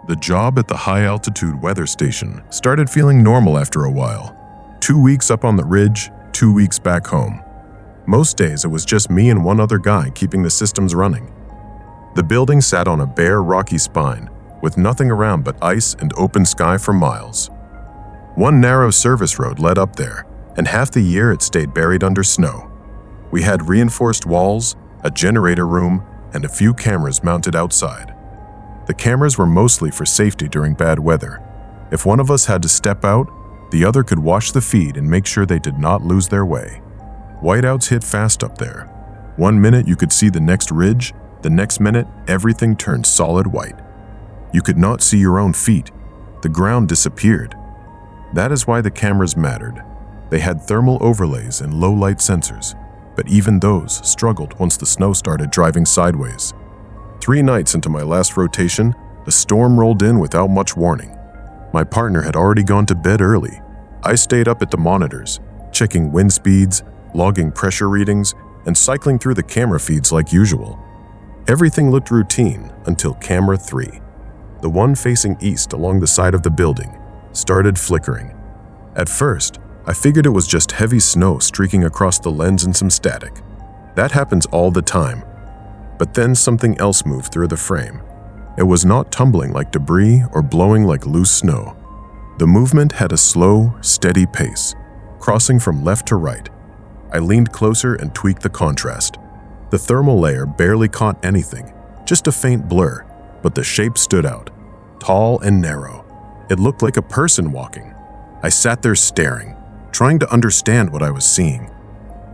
The job at the high-altitude weather station started feeling normal after a while. 2 weeks up on the ridge, 2 weeks back home. Most days it was just me and one other guy keeping the systems running. The building sat on a bare, rocky spine, with nothing around but ice and open sky for miles. One narrow service road led up there, and half the year it stayed buried under snow. We had reinforced walls, a generator room, and a few cameras mounted outside. The cameras were mostly for safety during bad weather. If one of us had to step out, the other could watch the feed and make sure they did not lose their way. Whiteouts hit fast up there. 1 minute you could see the next ridge, the next minute everything turned solid white. You could not see your own feet. The ground disappeared. That is why the cameras mattered. They had thermal overlays and low-light sensors, but even those struggled once the snow started driving sideways. 3 nights into my last rotation, the storm rolled in without much warning. My partner had already gone to bed early. I stayed up at the monitors, checking wind speeds, logging pressure readings, and cycling through the camera feeds like usual. Everything looked routine until camera 3, the one facing east along the side of the building, started flickering. At first, I figured it was just heavy snow streaking across the lens and some static. That happens all the time. But then something else moved through the frame. It was not tumbling like debris or blowing like loose snow. The movement had a slow, steady pace, crossing from left to right. I leaned closer and tweaked the contrast. The thermal layer barely caught anything, just a faint blur, but the shape stood out, tall and narrow. It looked like a person walking. I sat there staring, trying to understand what I was seeing.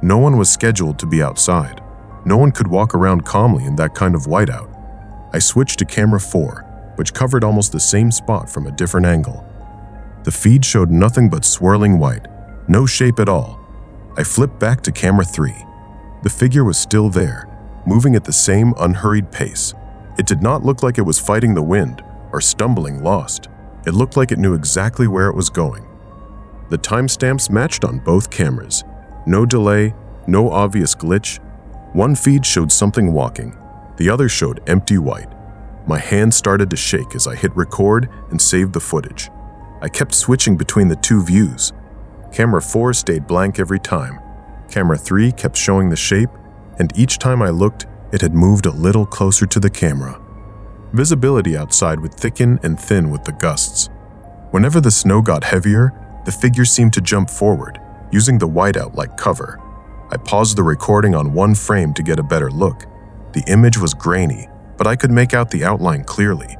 No one was scheduled to be outside. No one could walk around calmly in that kind of whiteout. I switched to camera 4, which covered almost the same spot from a different angle. The feed showed nothing but swirling white, no shape at all. I flipped back to camera 3. The figure was still there, moving at the same unhurried pace. It did not look like it was fighting the wind or stumbling lost. It looked like it knew exactly where it was going. The timestamps matched on both cameras. No delay, no obvious glitch. One feed showed something walking. The other showed empty white. My hand started to shake as I hit record and saved the footage. I kept switching between the 2 views. Camera 4 stayed blank every time. Camera 3 kept showing the shape, and each time I looked, it had moved a little closer to the camera. Visibility outside would thicken and thin with the gusts. Whenever the snow got heavier, the figure seemed to jump forward, using the whiteout like cover. I paused the recording on one frame to get a better look. The image was grainy, but I could make out the outline clearly.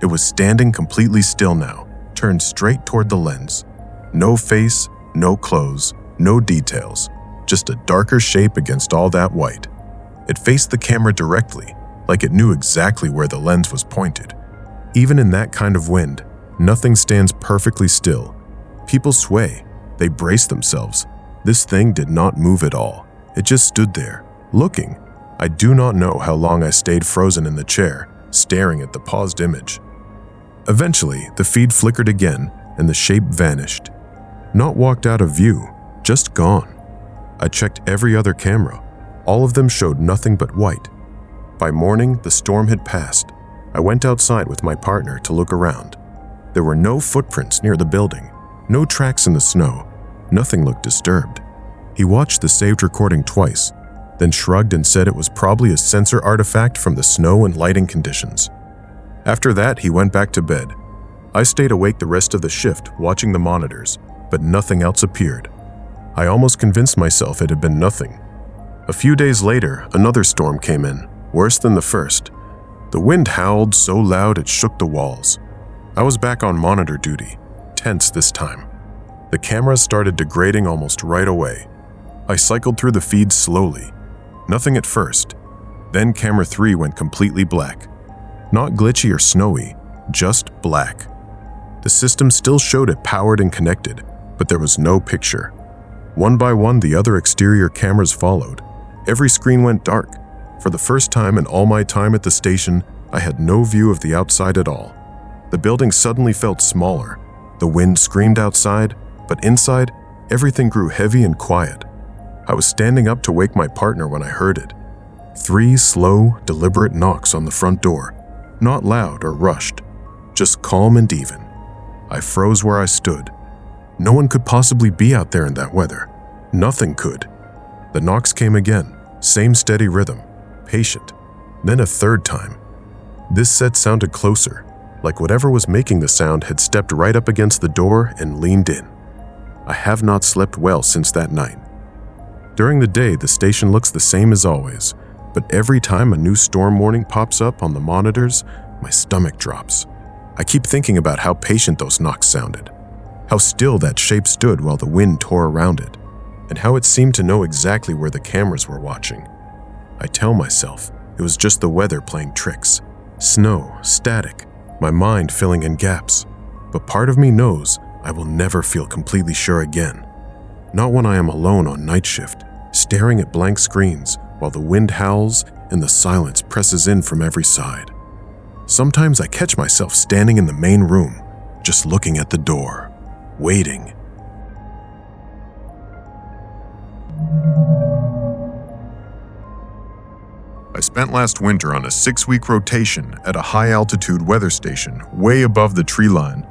It was standing completely still now, turned straight toward the lens. No face, no clothes, no details, just a darker shape against all that white. It faced the camera directly, like it knew exactly where the lens was pointed. Even in that kind of wind, nothing stands perfectly still. People sway, they brace themselves. This thing did not move at all. It just stood there, looking. I do not know how long I stayed frozen in the chair, staring at the paused image. Eventually, the feed flickered again, and the shape vanished. Not walked out of view, just gone. I checked every other camera. All of them showed nothing but white. By morning, the storm had passed. I went outside with my partner to look around. There were no footprints near the building, no tracks in the snow. Nothing looked disturbed. He watched the saved recording twice, then shrugged and said it was probably a sensor artifact from the snow and lighting conditions. After that, he went back to bed. I stayed awake the rest of the shift, watching the monitors, but nothing else appeared. I almost convinced myself it had been nothing. A few days later, another storm came in, worse than the first. The wind howled so loud it shook the walls. I was back on monitor duty, tense this time. The cameras started degrading almost right away. I cycled through the feeds slowly. Nothing at first. Then camera 3 went completely black. Not glitchy or snowy, just black. The system still showed it powered and connected, but there was no picture. One by one, the other exterior cameras followed. Every screen went dark. For the first time in all my time at the station, I had no view of the outside at all. The building suddenly felt smaller. The wind screamed outside, but inside, everything grew heavy and quiet. I was standing up to wake my partner when I heard it. 3 slow, deliberate knocks on the front door, not loud or rushed. just calm and even. I froze where I stood. No one could possibly be out there in that weather. Nothing could. The knocks came again, same steady rhythm, patient. Then a third time. This set sounded closer, like whatever was making the sound had stepped right up against the door and leaned in. I have not slept well since that night. During the day, the station looks the same as always, but every time a new storm warning pops up on the monitors, my stomach drops. I keep thinking about how patient those knocks sounded, how still that shape stood while the wind tore around it, and how it seemed to know exactly where the cameras were watching. I tell myself it was just the weather playing tricks. Snow, static, my mind filling in gaps. But part of me knows I will never feel completely sure again. Not when I am alone on night shift, staring at blank screens while the wind howls and the silence presses in from every side. Sometimes I catch myself standing in the main room, just looking at the door, waiting. I spent last winter on a 6-week rotation at a high-altitude weather station way above the tree line.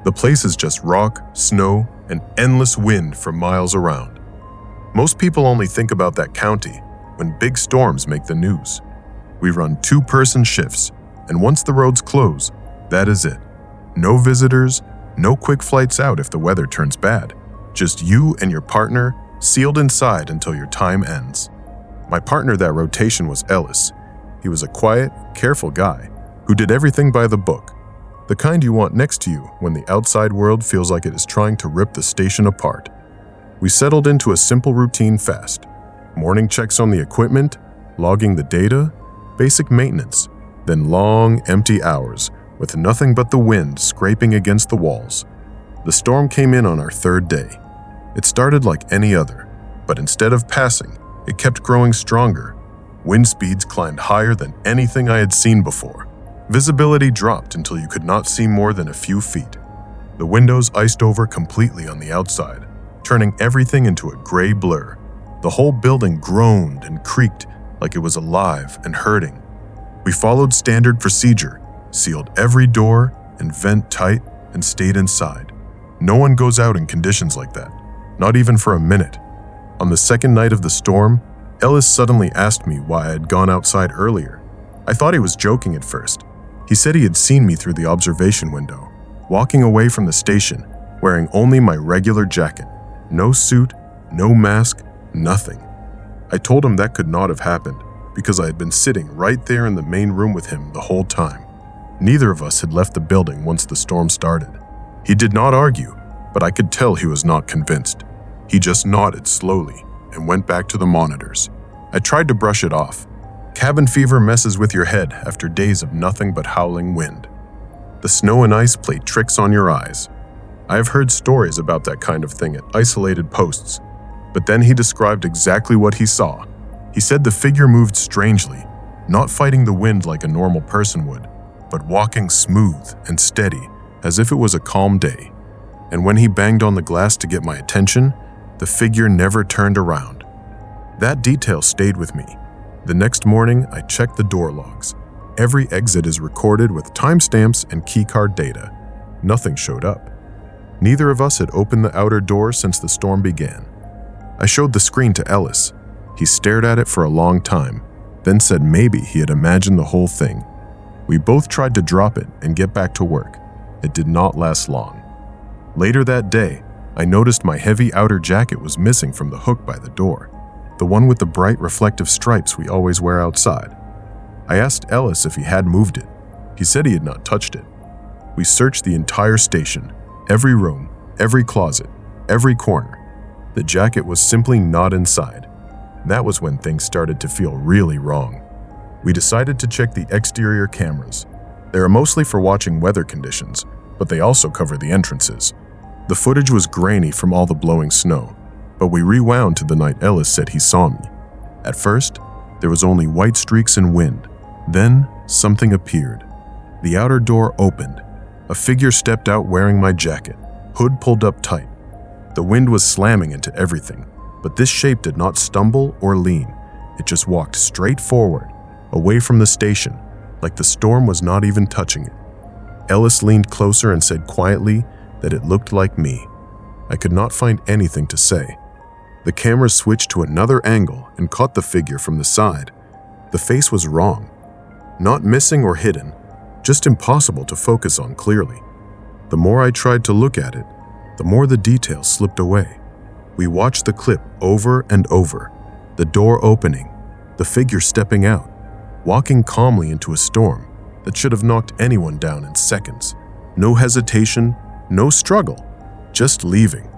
The place is just rock, snow, and endless wind for miles around. Most people only think about that county when big storms make the news. We run 2-person shifts, and once the roads close, that is it. No visitors, no quick flights out if the weather turns bad. Just you and your partner sealed inside until your time ends. My partner that rotation was Ellis. He was a quiet, careful guy who did everything by the book. The kind you want next to you when the outside world feels like it is trying to rip the station apart. We settled into a simple routine fast. Morning checks on the equipment, logging the data, basic maintenance, then long, empty hours with nothing but the wind scraping against the walls. The storm came in on our 3rd day. It started like any other, but instead of passing, it kept growing stronger. Wind speeds climbed higher than anything I had seen before. Visibility dropped until you could not see more than a few feet. The windows iced over completely on the outside, turning everything into a gray blur. The whole building groaned and creaked like it was alive and hurting. We followed standard procedure, sealed every door and vent tight, and stayed inside. No one goes out in conditions like that, not even for a minute. On the 2nd night of the storm, Ellis suddenly asked me why I had gone outside earlier. I thought he was joking at first. He said he had seen me through the observation window, walking away from the station, wearing only my regular jacket. No suit, no mask, nothing. I told him that could not have happened, because I had been sitting right there in the main room with him the whole time. Neither of us had left the building once the storm started. He did not argue, but I could tell he was not convinced. He just nodded slowly and went back to the monitors. I tried to brush it off. Cabin fever messes with your head after days of nothing but howling wind. The snow and ice play tricks on your eyes. I have heard stories about that kind of thing at isolated posts, but then he described exactly what he saw. He said the figure moved strangely, not fighting the wind like a normal person would, but walking smooth and steady as if it was a calm day. And when he banged on the glass to get my attention, the figure never turned around. That detail stayed with me. The next morning, I checked the door logs. Every exit is recorded with timestamps and keycard data. Nothing showed up. Neither of us had opened the outer door since the storm began. I showed the screen to Ellis. He stared at it for a long time, then said maybe he had imagined the whole thing. We both tried to drop it and get back to work. It did not last long. Later that day, I noticed my heavy outer jacket was missing from the hook by the door, the one with the bright reflective stripes we always wear outside. I asked Ellis if he had moved it. He said he had not touched it. We searched the entire station, every room, every closet, every corner. The jacket was simply not inside. That was when things started to feel really wrong. We decided to check the exterior cameras. They are mostly for watching weather conditions, but they also cover the entrances. The footage was grainy from all the blowing snow, but we rewound to the night Ellis said he saw me. At first, there was only white streaks and wind. Then, something appeared. The outer door opened. A figure stepped out wearing my jacket, hood pulled up tight. The wind was slamming into everything, but this shape did not stumble or lean. It just walked straight forward, away from the station, like the storm was not even touching it. Ellis leaned closer and said quietly that it looked like me. I could not find anything to say. The camera switched to another angle and caught the figure from the side. The face was wrong. Not missing or hidden, just impossible to focus on clearly. The more I tried to look at it, the more the details slipped away. We watched the clip over and over. The door opening, the figure stepping out, walking calmly into a storm that should have knocked anyone down in seconds. No hesitation, no struggle, just leaving.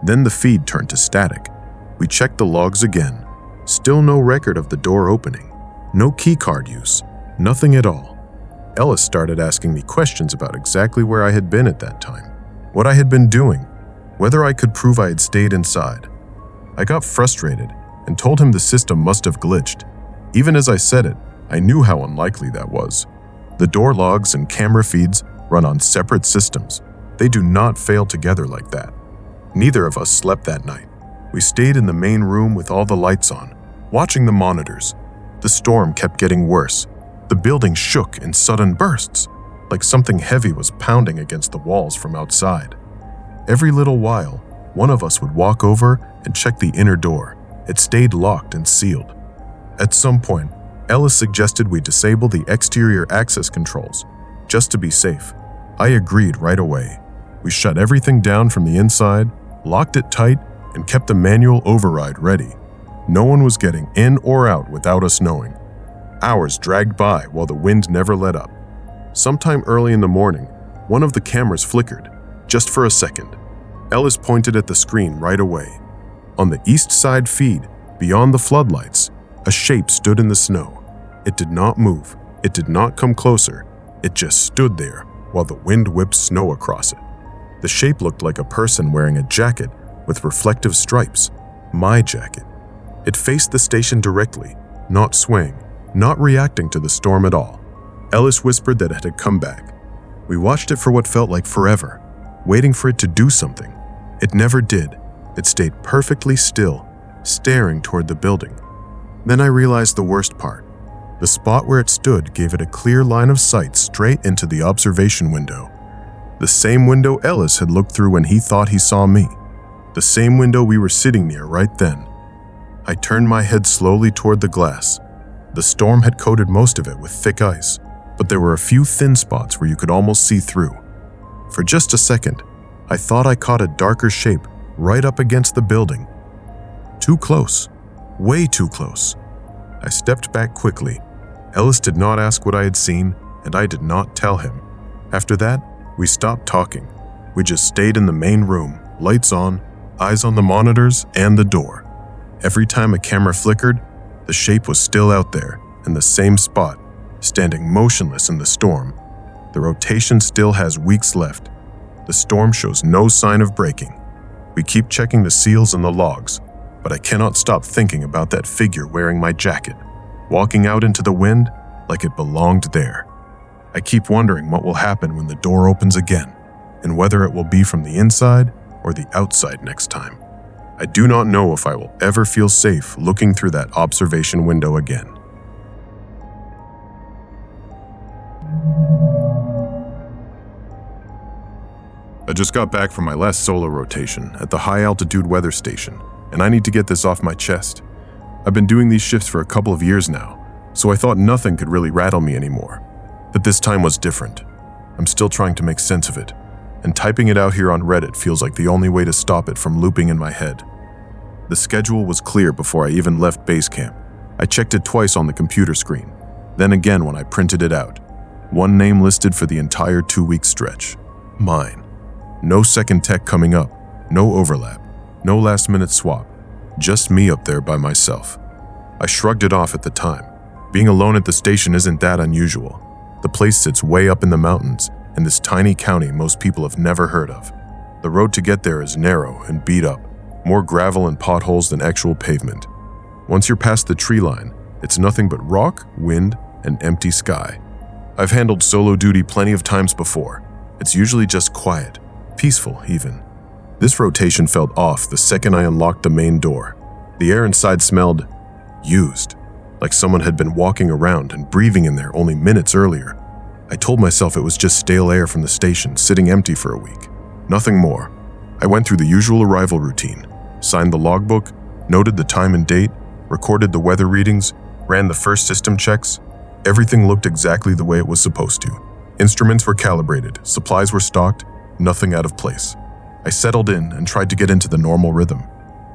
Then the feed turned to static. We checked the logs again. Still no record of the door opening. No keycard use. Nothing at all. Ellis started asking me questions about exactly where I had been at that time, what I had been doing, whether I could prove I had stayed inside. I got frustrated and told him the system must have glitched. Even as I said it, I knew how unlikely that was. The door logs and camera feeds run on separate systems. They do not fail together like that. Neither of us slept that night. We stayed in the main room with all the lights on, watching the monitors. The storm kept getting worse. The building shook in sudden bursts, like something heavy was pounding against the walls from outside. Every little while, one of us would walk over and check the inner door. It stayed locked and sealed. At some point, Ellis suggested we disable the exterior access controls, just to be safe. I agreed right away. We shut everything down from the inside, locked it tight, and kept the manual override ready. No one was getting in or out without us knowing. Hours dragged by while the wind never let up. Sometime early in the morning, one of the cameras flickered, just for a second. Ellis pointed at the screen right away. On the east side feed, beyond the floodlights, a shape stood in the snow. It did not move. It did not come closer. It just stood there while the wind whipped snow across it. The shape looked like a person wearing a jacket with reflective stripes. My jacket. It faced the station directly, not swaying, not reacting to the storm at all. Ellis whispered that it had come back. We watched it for what felt like forever, waiting for it to do something. It never did. It stayed perfectly still, staring toward the building. Then I realized the worst part. The spot where it stood gave it a clear line of sight straight into the observation window. The same window Ellis had looked through when he thought he saw me. The same window we were sitting near right then. I turned my head slowly toward the glass. The storm had coated most of it with thick ice, but there were a few thin spots where you could almost see through. For just a second, I thought I caught a darker shape right up against the building. Too close. Way too close. I stepped back quickly. Ellis did not ask what I had seen, and I did not tell him. After that, we stopped talking. We just stayed in the main room, lights on, eyes on the monitors and the door. Every time a camera flickered, the shape was still out there, in the same spot, standing motionless in the storm. The rotation still has weeks left. The storm shows no sign of breaking. We keep checking the seals and the logs, but I cannot stop thinking about that figure wearing my jacket, walking out into the wind like it belonged there. I keep wondering what will happen when the door opens again, and whether it will be from the inside or the outside next time. I do not know if I will ever feel safe looking through that observation window again. I just got back from my last solo rotation at the high-altitude weather station, and I need to get this off my chest. I've been doing these shifts for a couple of years now, so I thought nothing could really rattle me anymore. But this time was different. I'm still trying to make sense of it, and typing it out here on Reddit feels like the only way to stop it from looping in my head. The schedule was clear before I even left base camp. I checked it twice on the computer screen, then again when I printed it out. One name listed for the entire 2-week stretch. Mine. No second tech coming up, no overlap, no last-minute swap. Just me up there by myself. I shrugged it off at the time. Being alone at the station isn't that unusual. The place sits way up in the mountains, in this tiny county most people have never heard of. The road to get there is narrow and beat up, more gravel and potholes than actual pavement. Once you're past the tree line, it's nothing but rock, wind, and empty sky. I've handled solo duty plenty of times before. It's usually just quiet, peaceful even. This rotation felt off the second I unlocked the main door. The air inside smelled used, like someone had been walking around and breathing in there only minutes earlier. I told myself it was just stale air from the station sitting empty for a week. Nothing more. I went through the usual arrival routine, signed the logbook, noted the time and date, recorded the weather readings, ran the first system checks. Everything looked exactly the way it was supposed to. Instruments were calibrated, supplies were stocked, nothing out of place. I settled in and tried to get into the normal rhythm.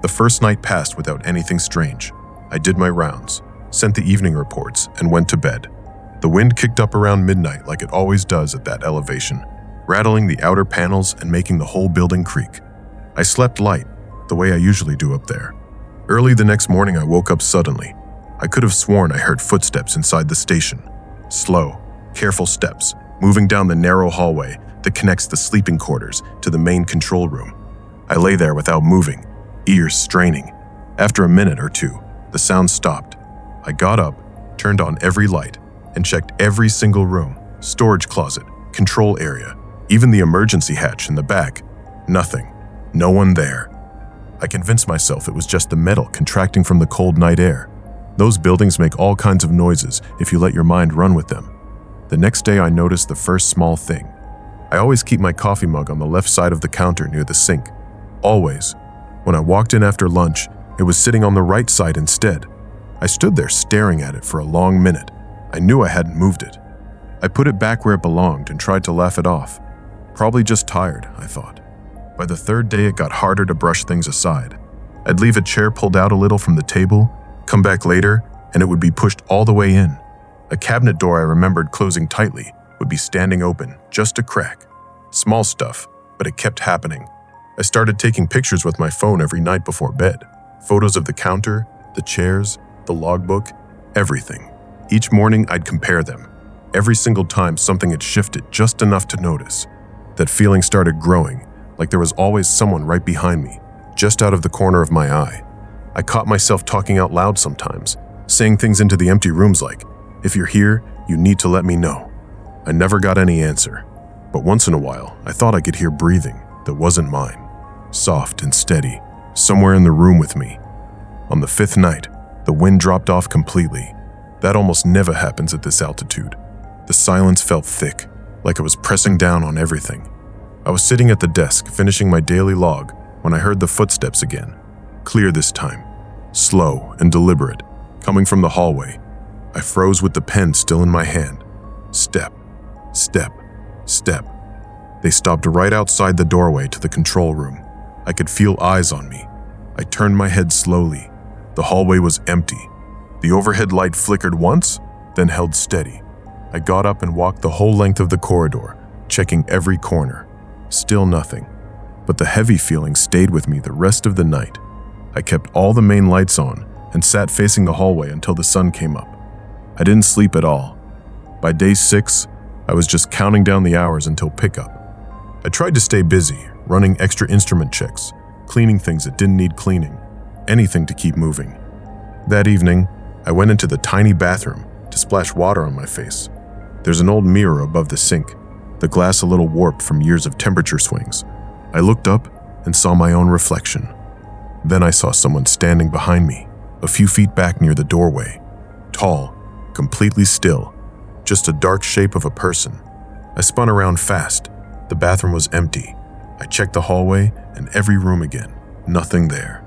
The first night passed without anything strange. I did my rounds, sent the evening reports, and went to bed. The wind kicked up around midnight like it always does at that elevation, rattling the outer panels and making the whole building creak. I slept light, the way I usually do up there. Early the next morning I woke up suddenly. I could have sworn I heard footsteps inside the station. Slow, careful steps, moving down the narrow hallway that connects the sleeping quarters to the main control room. I lay there without moving, ears straining. After a minute or two, the sound stopped. I got up, turned on every light, and checked every single room, storage closet, control area, even the emergency hatch in the back. Nothing. No one there. I convinced myself it was just the metal contracting from the cold night air. Those buildings make all kinds of noises if you let your mind run with them. The next day I noticed the first small thing. I always keep my coffee mug on the left side of the counter near the sink. Always. When I walked in after lunch, it was sitting on the right side instead. I stood there staring at it for a long minute. I knew I hadn't moved it. I put it back where it belonged and tried to laugh it off. Probably just tired, I thought. By the third day, it got harder to brush things aside. I'd leave a chair pulled out a little from the table, come back later, and it would be pushed all the way in. A cabinet door I remembered closing tightly would be standing open, just a crack. Small stuff, but it kept happening. I started taking pictures with my phone every night before bed. Photos of the counter, the chairs, the logbook, everything. Each morning, I'd compare them. Every single time, something had shifted just enough to notice. That feeling started growing, like there was always someone right behind me, just out of the corner of my eye. I caught myself talking out loud sometimes, saying things into the empty rooms like, "If you're here, you need to let me know." I never got any answer, but once in a while, I thought I could hear breathing that wasn't mine, soft and steady, somewhere in the room with me. On the fifth night, the wind dropped off completely. That almost never happens at this altitude. The silence felt thick, like it was pressing down on everything. I was sitting at the desk, finishing my daily log, when I heard the footsteps again. Clear this time, slow and deliberate, coming from the hallway. I froze with the pen still in my hand. Step, step, step. They stopped right outside the doorway to the control room. I could feel eyes on me. I turned my head slowly. The hallway was empty. The overhead light flickered once, then held steady. I got up and walked the whole length of the corridor, checking every corner. Still nothing. But the heavy feeling stayed with me the rest of the night. I kept all the main lights on and sat facing the hallway until the sun came up. I didn't sleep at all. By day 6, I was just counting down the hours until pickup. I tried to stay busy, running extra instrument checks, cleaning things that didn't need cleaning, anything to keep moving. That evening, I went into the tiny bathroom to splash water on my face. There's an old mirror above the sink, the glass a little warped from years of temperature swings. I looked up and saw my own reflection. Then I saw someone standing behind me, a few feet back near the doorway. Tall, completely still, just a dark shape of a person. I spun around fast. The bathroom was empty. I checked the hallway and every room again. Nothing there.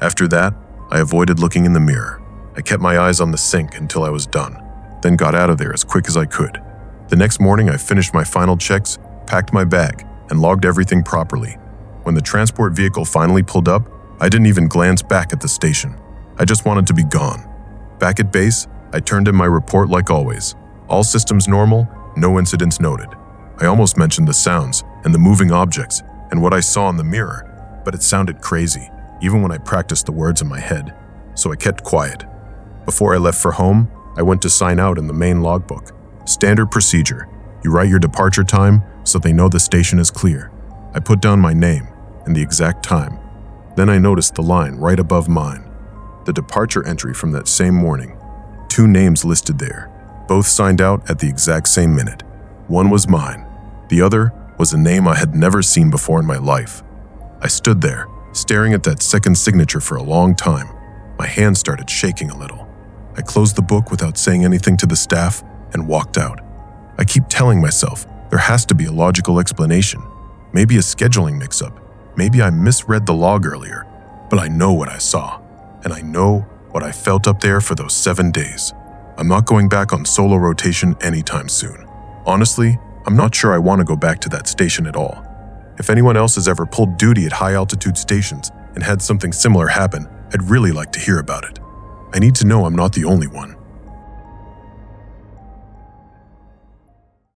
After that, I avoided looking in the mirror. I kept my eyes on the sink until I was done, then got out of there as quick as I could. The next morning, I finished my final checks, packed my bag, and logged everything properly. When the transport vehicle finally pulled up, I didn't even glance back at the station. I just wanted to be gone. Back at base, I turned in my report like always. All systems normal, no incidents noted. I almost mentioned the sounds and the moving objects and what I saw in the mirror, but it sounded crazy, even when I practiced the words in my head. So I kept quiet. Before I left for home, I went to sign out in the main logbook. Standard procedure. You write your departure time so they know the station is clear. I put down my name and the exact time. Then I noticed the line right above mine. The departure entry from that same morning. 2 names listed there, both signed out at the exact same minute. One was mine. The other was a name I had never seen before in my life. I stood there, staring at that second signature for a long time. My hands started shaking a little. I closed the book without saying anything to the staff and walked out. I keep telling myself there has to be a logical explanation. Maybe a scheduling mix-up. Maybe I misread the log earlier. But I know what I saw. And I know what I felt up there for those 7 days. I'm not going back on solo rotation anytime soon. Honestly, I'm not sure I want to go back to that station at all. If anyone else has ever pulled duty at high-altitude stations and had something similar happen, I'd really like to hear about it. I need to know I'm not the only one.